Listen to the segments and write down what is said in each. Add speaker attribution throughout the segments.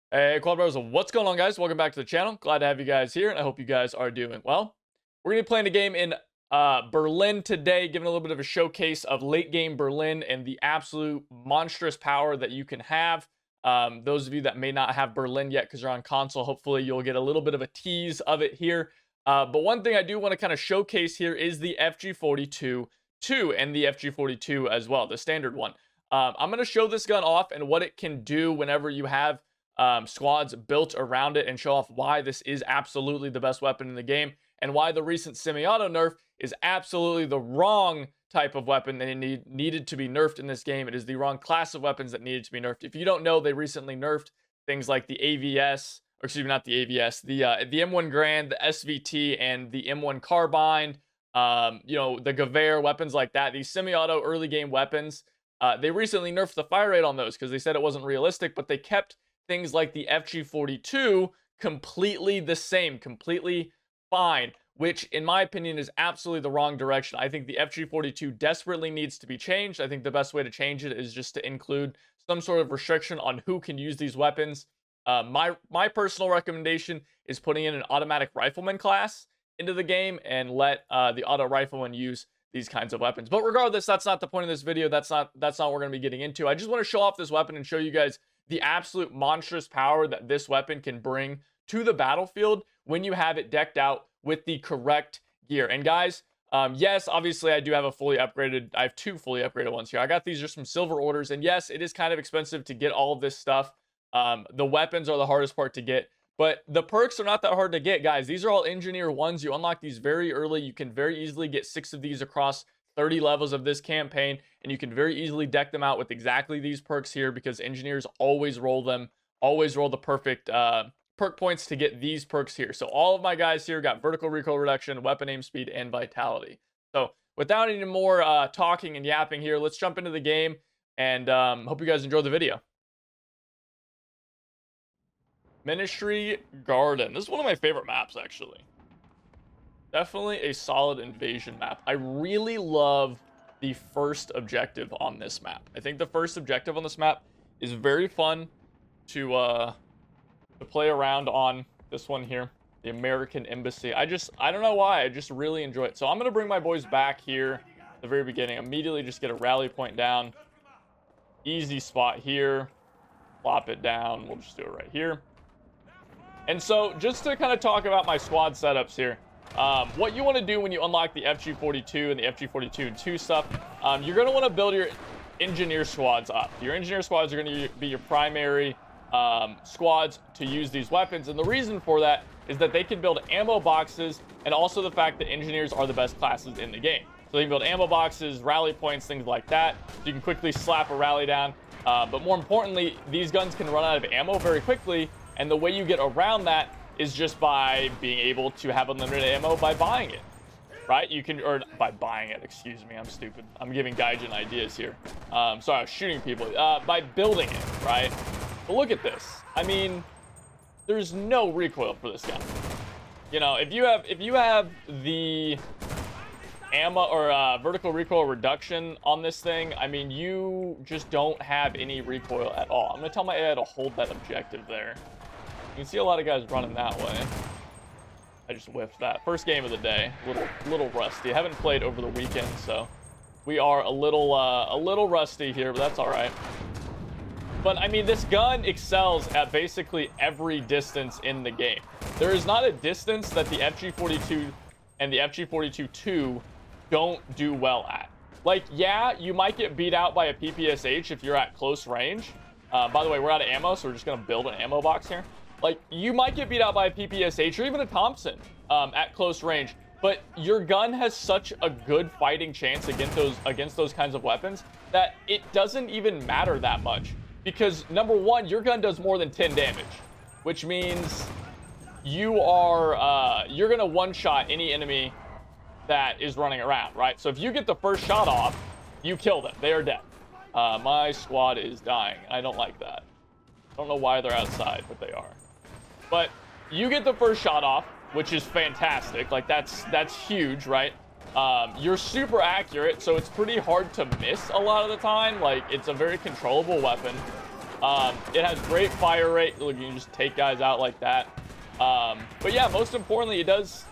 Speaker 1: Hey, Quad Bros, what's going on, guys? Welcome back to the channel. Glad to have you guys here, and I hope you guys are doing well. We're going to be playing a game in Berlin today, giving a little bit of a showcase of late game Berlin and the absolute monstrous power that you can have. Those of you that may not have Berlin yet because you're on console, hopefully you'll get a little bit of a tease of it here. But one thing I do want to kind of showcase here is the FG42 2 and the FG42 as well, the standard one. I'm going to show this gun off and what it can do whenever you have squads built around it, and show off why this is absolutely the best weapon in the game, and why the recent semi-auto nerf is absolutely the wrong type of weapon that needed to be nerfed in this game. It is the wrong class of weapons that needed to be nerfed. If you don't know, they recently nerfed things like the AVS, or excuse me, not the AVS, the M1 Grand, the SVT, and the M1 Carbine. The Gewehr, weapons like that. These semi-auto early game weapons. They recently nerfed the fire rate on those because they said it wasn't realistic, but they kept things like the FG42 completely the same, completely fine, which in my opinion is absolutely the wrong direction. I think the FG42 desperately needs to be changed. I think the best way to change it is just to include some sort of restriction on who can use these weapons. My personal recommendation is putting in an automatic rifleman class into the game and let the auto rifleman use these kinds of weapons. But regardless, that's not the point of this video. That's not what we're going to be getting into. I just want to show off this weapon and show you guys the absolute monstrous power that this weapon can bring to the battlefield when you have it decked out with the correct gear. And guys, yes, obviously I do have I have two fully upgraded ones here. I got these just from silver orders, and yes, it is kind of expensive to get all of this stuff. The weapons are the hardest part to get, but the perks are not that hard to get, guys. These are all engineer ones. You unlock these very early. You can very easily get 6 of these across 30 levels of this campaign, and you can very easily deck them out with exactly these perks here, because engineers always roll the perfect perk points to get these perks here. So all of my guys here got vertical recoil reduction, weapon aim speed, and vitality. So without any more talking and yapping here, let's jump into the game, and hope you guys enjoy the video. Ministry Garden. This is one of my favorite maps, actually. Definitely a solid invasion map. I really love the first objective on this map. I think the first objective on this map is very fun to play around on. This one here, the American Embassy. I don't know why. I just really enjoy it. So I'm going to bring my boys back here at the very beginning. Immediately just get a rally point down. Easy spot here. Plop it down. We'll just do it right here. And so just to kind of talk about my squad setups here. What you want to do when you unlock the FG42 and the FG42-2 stuff, you're going to want to build your engineer squads up. Your engineer squads are going to be your primary squads to use these weapons, and the reason for that is that they can build ammo boxes, and also the fact that engineers are the best classes in the game. So they can build ammo boxes, rally points, things like that. So you can quickly slap a rally down, but more importantly, these guns can run out of ammo very quickly, and the way you get around that is just by being able to have unlimited ammo by buying it, right? You can, or by buying it, excuse me, I'm stupid. I'm giving Gaijin ideas here. Sorry, I was shooting people. By building it, right? But look at this. I mean, there's no recoil for this gun. You know, if you have the ammo or vertical recoil reduction on this thing, I mean, you just don't have any recoil at all. I'm gonna tell my AI to hold that objective there. You can see a lot of guys running that way. I just whiffed that. First game of the day. Little rusty. I haven't played over the weekend, so we are a little rusty here, but that's all right. But I mean, this gun excels at basically every distance in the game. There is not a distance that the FG42 and the FG42-2 don't do well at. Like, yeah, you might get beat out by a PPSH if you're at close range. By the way, we're out of ammo, so we're just gonna build an ammo box here. Like, you might get beat out by a PPSH or even a Thompson at close range, but your gun has such a good fighting chance against those kinds of weapons that it doesn't even matter that much. Because, number one, your gun does more than 10 damage, which means you're going to one-shot any enemy that is running around, right? So if you get the first shot off, you kill them. They are dead. My squad is dying. I don't like that. I don't know why they're outside, but they are. But you get the first shot off, which is fantastic. Like, that's huge, right? You're super accurate, so it's pretty hard to miss a lot of the time. Like, it's a very controllable weapon. It has great fire rate. Look, you can just take guys out like that. But yeah, most importantly,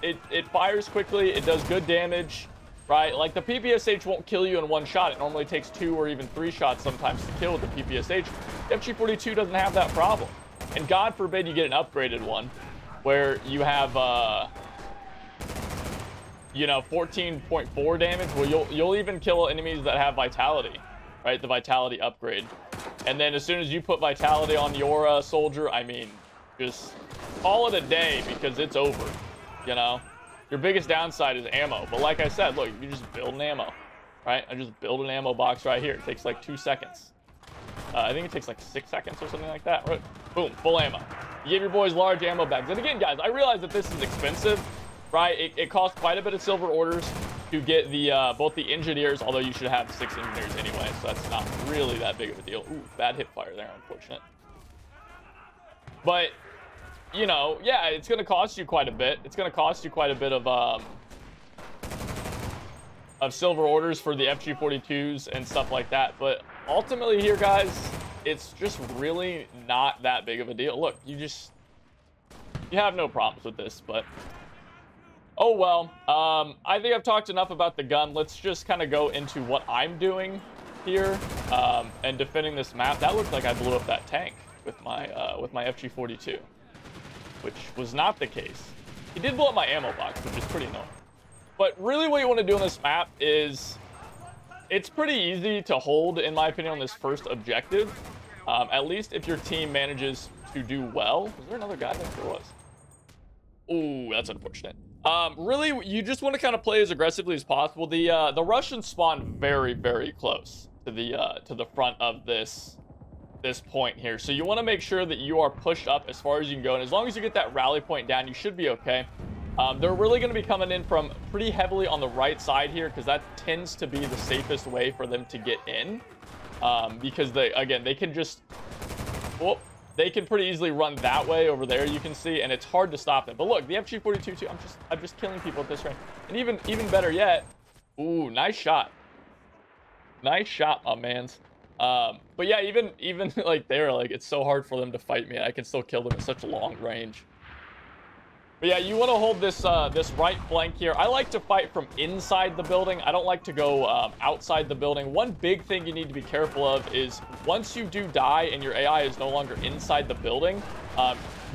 Speaker 1: it fires quickly. It does good damage, right? Like the PPSH won't kill you in one shot. It normally takes 2 or even 3 shots sometimes to kill with the PPSH. The FG42 doesn't have that problem. And God forbid you get an upgraded one where you have, you know, 14.4 damage. Well, you'll even kill enemies that have vitality, right? The vitality upgrade. And then as soon as you put vitality on your soldier, I mean, just call it a day because it's over, you know? Your biggest downside is ammo. But like I said, look, you just build an ammo, right? I just build an ammo box right here. It takes like 2 seconds. I think it takes like 6 seconds or something like that. Right? Boom, full ammo. You give your boys large ammo bags. And again, guys, I realize that this is expensive, right? It costs quite a bit of silver orders to get the both the engineers, although you should have 6 engineers anyway, so that's not really that big of a deal. Ooh, bad hip fire there, unfortunate. But, you know, yeah, it's going to cost you quite a bit. It's going to cost you quite a bit of silver orders for the FG42s and stuff like that. But ultimately here, guys, it's just really not that big of a deal. Look, you have no problems with this, but oh well. I think I've talked enough about the gun. Let's just kind of go into what I'm doing here and defending this map. That looked like I blew up that tank with my FG42, which was not the case. He did blow up my ammo box, which is pretty annoying. But really what you want to do on this map is, it's pretty easy to hold, in my opinion, on this first objective. At least if your team manages to do well. Was there another guy there? There was. Ooh, that's unfortunate. Really, you just want to kind of play as aggressively as possible. The Russians spawn very, very close to the front of this point here. So you want to make sure that you are pushed up as far as you can go. And as long as you get that rally point down, you should be okay. They're really going to be coming in from pretty heavily on the right side here, because that tends to be the safest way for them to get in. Because they can just, well, they can pretty easily run that way over there, you can see, and it's hard to stop them. But look, the FG42 too, I'm just killing people at this range. And even better yet, ooh, nice shot. Nice shot, my mans. But yeah, even like there, like it's so hard for them to fight me. I can still kill them at such a long range. But yeah, you want to hold this this right flank here. I like to fight from inside the building. I don't like to go outside the building. One big thing you need to be careful of is once you do die and your AI is no longer inside the building,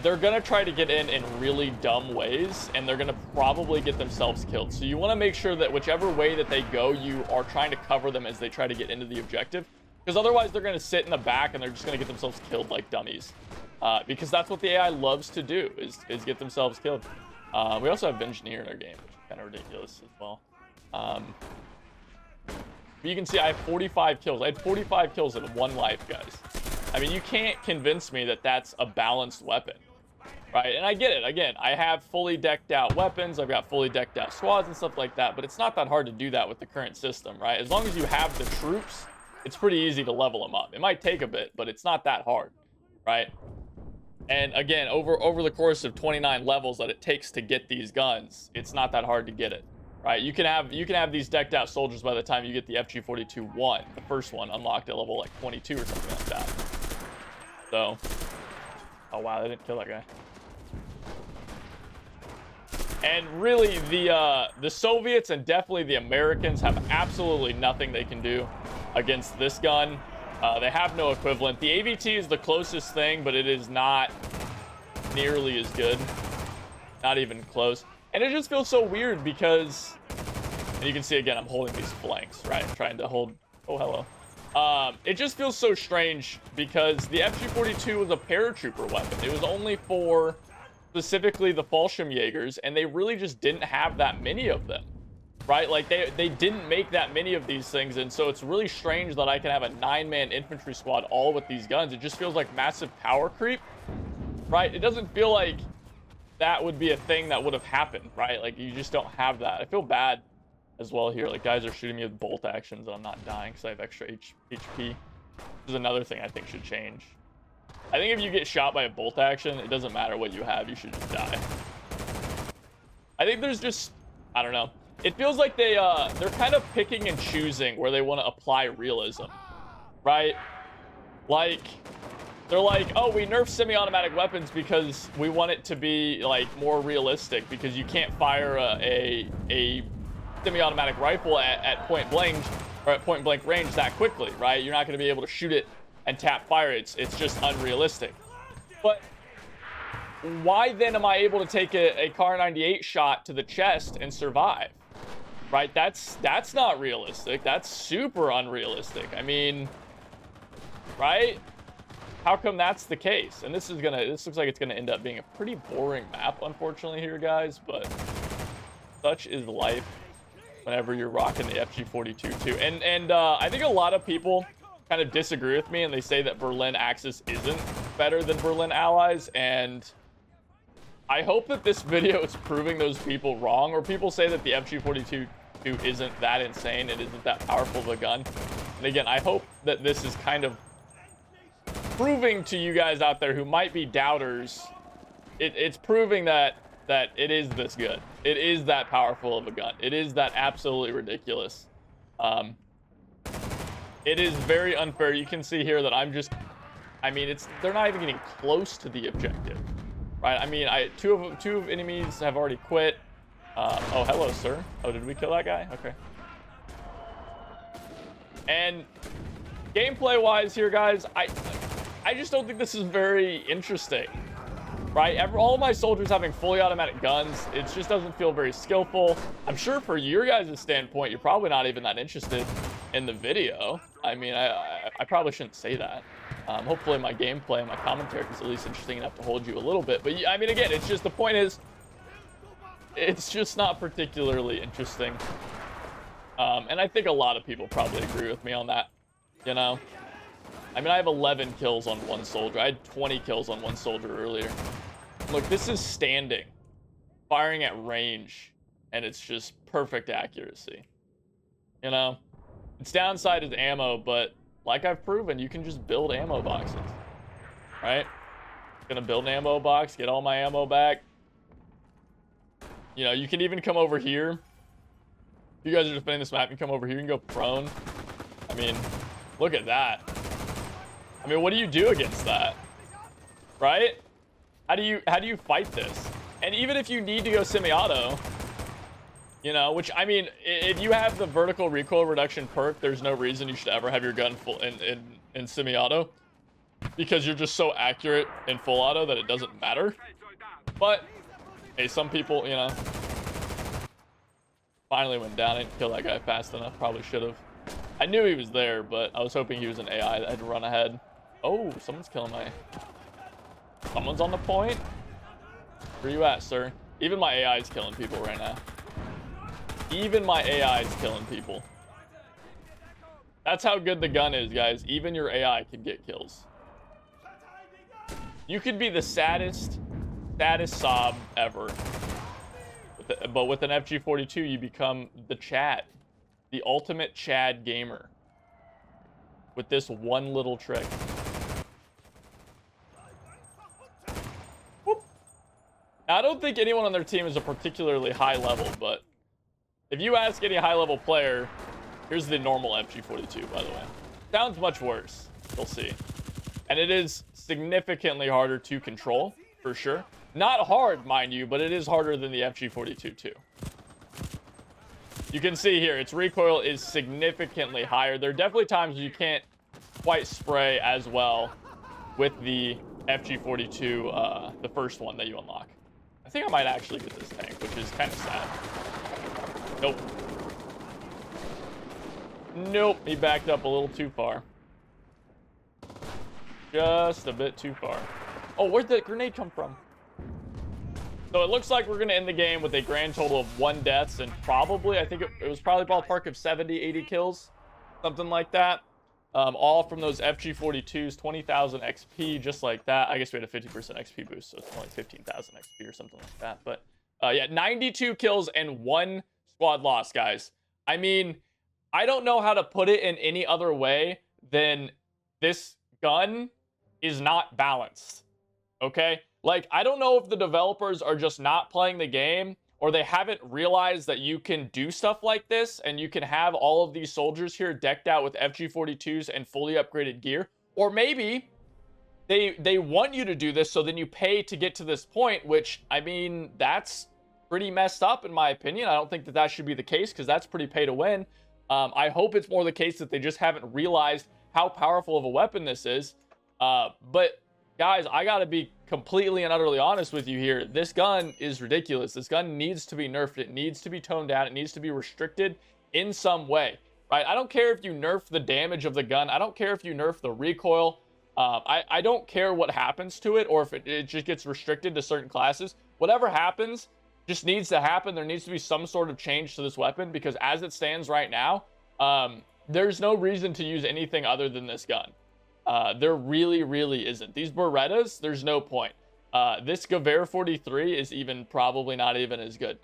Speaker 1: they're going to try to get in really dumb ways, and they're going to probably get themselves killed. So you want to make sure that whichever way that they go, you are trying to cover them as they try to get into the objective. Because otherwise they're going to sit in the back and they're just going to get themselves killed like dummies. Because that's what the AI loves to do, is get themselves killed. We also have Engineer in our game, which is kind of ridiculous as well. But you can see I have 45 kills. I had 45 kills in 1 life, guys. I mean, you can't convince me that that's a balanced weapon, right? And I get it. Again, I have fully decked out weapons. I've got fully decked out squads and stuff like that. But it's not that hard to do that with the current system, right? As long as you have the troops, it's pretty easy to level them up. It might take a bit, but it's not that hard, right? And again, over the course of 29 levels that it takes to get these guns, it's not that hard to get it, right? You can have these decked out soldiers by the time you get the FG42-1, the first one unlocked at level like 22 or something like that. So, oh wow, they didn't kill that guy. And really, the Soviets and definitely the Americans have absolutely nothing they can do against this gun. They have no equivalent. The AVT is the closest thing, but it is not nearly as good. Not even close. And it just feels so weird because, and you can see again, I'm holding these flanks, right? I'm trying to hold, oh, hello. It just feels so strange because the FG42 was a paratrooper weapon. It was only for specifically the Fallschirmjägers, and they really just didn't have that many of them. Right, like they didn't make that many of these things, and so it's really strange that I can have a 9-man infantry squad all with these guns. It just feels like massive power creep, right? It doesn't feel like that would be a thing that would have happened, right? Like you just don't have that. I feel bad as well here. Like guys are shooting me with bolt actions, and I'm not dying because I have extra HP. This is another thing I think should change. I think if you get shot by a bolt action, it doesn't matter what you have, you should just die. I think there's just, I don't know. It feels like they're kind of picking and choosing where they want to apply realism, right? Like, They're like, oh, we nerfed semi-automatic weapons because we want it to be like more realistic, because you can't fire a semi-automatic rifle at point blank or at point blank range that quickly, right? You're not going to be able to shoot it and tap fire. It's just unrealistic. But why then am I able to take a Kar 98 shot to the chest and survive? Right? That's not realistic. That's super unrealistic. I mean, right? How come that's the case? And this looks like it's gonna end up being a pretty boring map, unfortunately, here, guys. But such is life whenever you're rocking the FG42 too. And I think a lot of people kind of disagree with me, and they say that Berlin Axis isn't better than Berlin Allies. And I hope that this video is proving those people wrong. Or people say that the FG42 isn't that insane, it isn't that powerful of a gun. And again, I hope that this is kind of proving to you guys out there who might be doubters, it's proving that it is this good. It is that powerful of a gun. It is that absolutely ridiculous. It is very unfair. You can see here that they're not even getting close to the objective, right? I mean, two of enemies have already quit. Oh, hello, sir. Oh, did we kill that guy? Okay. And gameplay-wise here, guys, I just don't think this is very interesting, right? All of my soldiers having fully automatic guns, it just doesn't feel very skillful. I'm sure for your guys' standpoint, you're probably not even that interested in the video. I mean, I probably shouldn't say that. Hopefully my gameplay and my commentary is at least interesting enough to hold you a little bit. But I mean, again, it's just, the point is, it's just not particularly interesting. And I think a lot of people probably agree with me on that, you know? I mean, I have 11 kills on one soldier. I had 20 kills on one soldier earlier. Look, this is standing, firing at range, and it's just perfect accuracy. You know? Its downside is ammo, but like I've proven, you can just build ammo boxes, right? Gonna build an ammo box, get all my ammo back. You know, you can even come over here. If you guys are just playing this map, you can come over here and go prone. I mean, look at that. I mean, what do you do against that? Right? How do you fight this? And even if you need to go semi-auto, you know, which, I mean, if you have the vertical recoil reduction perk, there's no reason you should ever have your gun full in semi-auto, because you're just so accurate in full auto that it doesn't matter. But hey, some people, you know, finally went down. I didn't kill that guy fast enough. Probably should have. I knew he was there, but I was hoping he was an AI that had to run ahead. Oh, someone's killing someone's on the point. Where you at, sir? Even my AI is killing people right now. Even my AI is killing people. That's how good the gun is, guys. Even your AI can get kills. You could be the saddest sob ever. But with an FG42, you become the Chad. The ultimate Chad gamer. With this one little trick. Whoop. Now, I don't think anyone on their team is a particularly high level, but if you ask any high level player, here's the normal FG42, by the way. Sounds much worse. You'll see. And it is significantly harder to control, for sure. Not hard, mind you, but it is harder than the FG42 too. You can see here, its recoil is significantly higher. There are definitely times you can't quite spray as well with the FG42, the first one that you unlock. I think I might actually get this tank, which is kind of sad. Nope. Nope, he backed up a little too far. Just a bit too far. Oh, where'd the grenade come from? So it looks like we're going to end the game with a grand total of 1 deaths and probably, I think it was probably ballpark of 70, 80 kills. Something like that. All from those FG42s, 20,000 XP, just like that. I guess we had a 50% XP boost, so it's only 15,000 XP or something like that. But yeah, 92 kills and 1 squad loss, guys. I mean, I don't know how to put it in any other way than this gun is not balanced. Okay? Like, I don't know if the developers are just not playing the game or they haven't realized that you can do stuff like this and you can have all of these soldiers here decked out with FG42s and fully upgraded gear. Or maybe they want you to do this, so then you pay to get to this point, which, I mean, that's pretty messed up in my opinion. I don't think that that should be the case, because that's pretty pay to win. I hope it's more the case that they just haven't realized how powerful of a weapon this is. But guys, I gotta be completely and utterly honest with you here. This gun is ridiculous. This gun needs to be nerfed. It needs to be toned down. It needs to be restricted in some way, right? I don't care if you nerf the damage of the gun. I don't care if you nerf the recoil. I don't care what happens to it, or if it just gets restricted to certain classes. Whatever happens just needs to happen. There needs to be some sort of change to this weapon, because as it stands right now, there's no reason to use anything other than this gun. There really isn't. These Berettas, there's no point. This FG43 is even probably not even as good.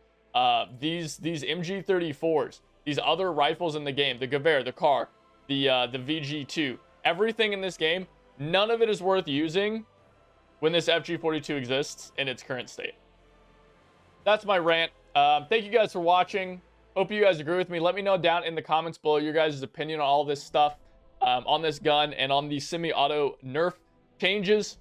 Speaker 1: These MG34s, these other rifles in the game, the Gewehr, the car, the VG2, everything in this game, none of it is worth using when this FG42 exists in its current state. That's my rant. Thank you guys for watching. Hope you guys agree with me. Let me know down in the comments below your guys' opinion on all this stuff, on this gun and on the semi-auto nerf changes.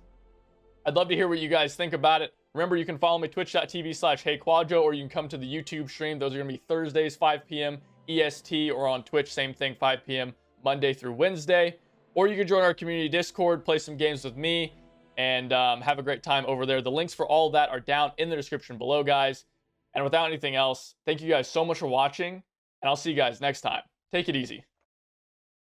Speaker 1: I'd love to hear what you guys think about it. Remember, you can follow me twitch.tv/HeyQuadro, or you can come to the YouTube stream. Those are going to be Thursdays, 5 p.m. EST, or on Twitch, same thing, 5 p.m. Monday through Wednesday. Or you can join our community Discord, play some games with me, and have a great time over there. The links for all of that are down in the description below, guys. And without anything else, thank you guys so much for watching, and I'll see you guys next time. Take it easy.